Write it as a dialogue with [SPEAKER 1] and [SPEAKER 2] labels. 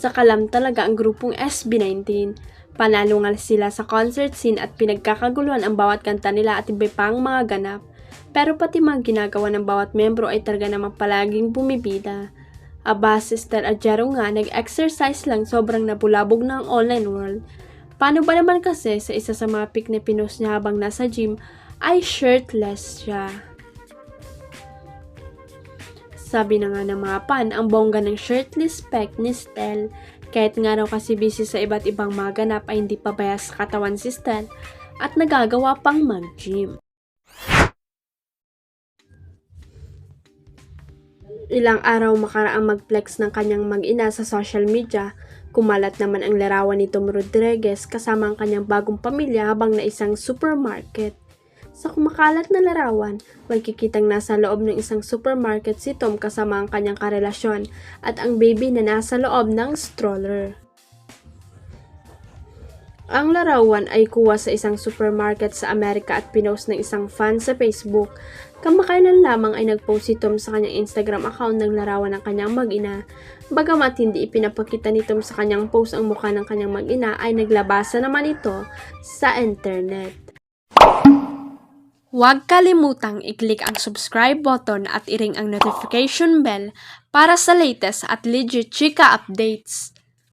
[SPEAKER 1] Sakalam talaga ang grupong SB19. Panalo nga sila sa concert scene at pinagkakaguluhan ang bawat kanta nila at iba pang mga ganap. Pero pati mga ginagawa ng bawat membro ay talaga namang palaging bumibida. Aba, Sister Adjero nga, nag-exercise lang, sobrang nabulabog na ang online world. Paano ba naman kasi sa isa sa mga pic na pinost niya habang nasa gym ay shirtless siya? Sabi na nga ng mga fan, ang bongga ng shirtless pec ni Stel. Kahit nga raw kasi busy sa iba't ibang mga ganap ay hindi pabaya sa katawan si Stel at nagagawa pang mag-gym. Ilang araw makaraang mag-flex ng kanyang mag-ina sa social media, kumalat naman ang larawan ni Tom Rodriguez kasama ang kanyang bagong pamilya habang na isang supermarket. Sa kumakalat na larawan, magkikitang nasa loob ng isang supermarket si Tom kasama ang kanyang karelasyon at ang baby na nasa loob ng stroller. Ang larawan ay kuha sa isang supermarket sa Amerika at pinost ng isang fan sa Facebook. Kamakailan lamang ay nagpost si Tom sa kanyang Instagram account ng larawan ng kanyang mag-ina. Bagamat hindi ipinapakita ni Tom sa kanyang post ang mukha ng kanyang mag-ina ay naglabasa naman ito sa internet. Huwag kalimutang i-click ang subscribe button at i-ring ang notification bell para sa latest at legit chika updates.